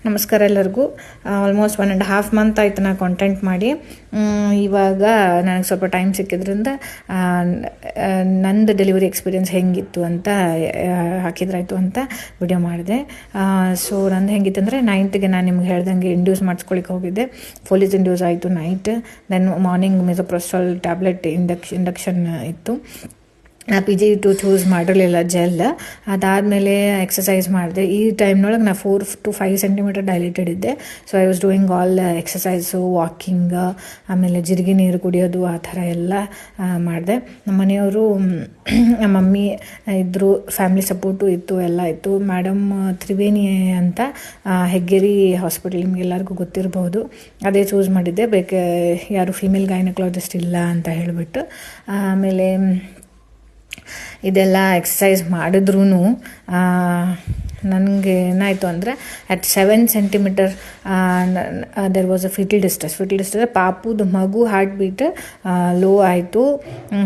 ನಮಸ್ಕಾರ ಎಲ್ಲರಿಗೂ. Almost 1.5 month ಆಯಿತು ನಾ ಕಾಂಟೆಂಟ್ ಮಾಡಿ. ಇವಾಗ ನನಗೆ ಸ್ವಲ್ಪ ಟೈಮ್ ಸಿಕ್ಕಿದ್ರಿಂದ ನಂದು ಡೆಲಿವರಿ ಎಕ್ಸ್ಪೀರಿಯೆನ್ಸ್ ಹೆಂಗಿತ್ತು ಅಂತ ಹಾಕಿದ್ರಾಯ್ತು ಅಂತ ವಿಡಿಯೋ ಮಾಡಿದೆ. ಸೊ ನಂದು ಹೆಂಗಿತ್ತು ಅಂದರೆ 9th ನಾನು ನಿಮ್ಗೆ ಹೇಳ್ದಂಗೆ ಇಂಡ್ಯೂಸ್ ಮಾಡಿಸ್ಕೊಳಿಕ್ಕೆ ಹೋಗಿದ್ದೆ. ಫೋಲಿಸ್ ಇಂಡ್ಯೂಸ್ ಆಯಿತು night. Then morning misoprostol tablet induction ಇತ್ತು. ನಾ PG2 ಚೂಸ್ ಮಾಡಿರಲಿಲ್ಲ ಜೆಲ್. ಅದಾದಮೇಲೆ ಎಕ್ಸಸೈಸ್ ಮಾಡಿದೆ. ಈ ಟೈಮ್ನೊಳಗೆ ನಾ 4 to 5 ಸೆಂಟಿಮೀಟರ್ ಡೈಲೇಟೆಡ್ ಇದ್ದೆ. So I was doing all exercise, walking, ಆಮೇಲೆ ಜೀರಿಗೆ ನೀರು ಕುಡಿಯೋದು, ಆ ಥರ ಎಲ್ಲ ಮಾಡಿದೆ. ನಮ್ಮ ಮನೆಯವರು, ನಮ್ಮ ಮಮ್ಮಿ ಇದ್ದರು, ಫ್ಯಾಮಿಲಿ ಸಪೋರ್ಟು ಇತ್ತು, ಎಲ್ಲ ಇತ್ತು. ಮೇಡಮ್ ತ್ರಿವೇಣಿ ಅಂತ ಹೆಗ್ಗೇರಿ ಹಾಸ್ಪಿಟಲ್, ನಿಮಗೆಲ್ಲರಿಗೂ ಗೊತ್ತಿರಬಹುದು, ಅದೇ ಚೂಸ್ ಮಾಡಿದ್ದೆ. ಯಾರು ಫೀಮೇಲ್ ಗೈನಕಾಲಜಿಸ್ಟ್ ಇಲ್ಲ ಅಂತ ಹೇಳಿಬಿಟ್ಟು. ಆಮೇಲೆ ಇದೆಲ್ಲ ಎಕ್ಸಸೈಸ್ ಮಾಡಿದ್ರೂ ನನಗೆ ಏನಾಯಿತು ಅಂದರೆ at 7 centimetre there was a fetal distress. ಪಾಪುದು ಮಗು ಹಾರ್ಟ್ ಬೀಟ್ ಲೋ ಆಯಿತು.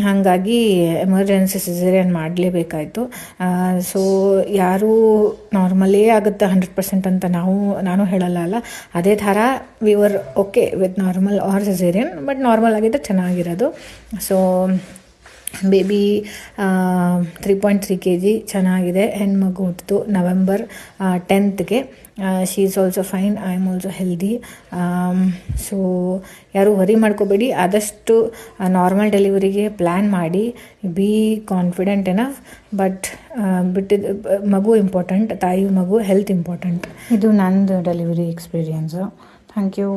ಹಾಗಾಗಿ ಎಮರ್ಜೆನ್ಸಿ ಸಿಸೇರಿಯನ್ ಮಾಡಲೇಬೇಕಾಯಿತು. ಸೊ ಯಾರೂ ನಾರ್ಮಲೇ ಆಗುತ್ತೆ 100% ಅಂತ ನಾನು ಹೇಳಲ್ಲ. ಅದೇ ಥರ we were okay with normal or caesarean, but normal ಆಗಿದ್ದರೆ ಚೆನ್ನಾಗಿರೋದು. ಸೊ ಬೇಬಿ 3.3 kg ಚೆನ್ನಾಗಿದೆ. ಹೆಣ್ಮಗು ಹುಟ್ಟಿತು November 10th. She is also fine, I am also healthy. So ಯಾರೂ ವರಿ ಮಾಡ್ಕೋಬೇಡಿ. ಆದಷ್ಟು ನಾರ್ಮಲ್ ಡೆಲಿವರಿಗೆ ಪ್ಲ್ಯಾನ್ ಮಾಡಿ. Be confident enough. ಬಟ್ ಮಗು ಇಂಪಾರ್ಟೆಂಟ್, ತಾಯಿ ಮಗು ಹೆಲ್ತ್ ಇಂಪಾರ್ಟೆಂಟ್. ಇದು ನಂದು ಡೆಲಿವರಿ ಎಕ್ಸ್ಪೀರಿಯನ್ಸು. Thank you.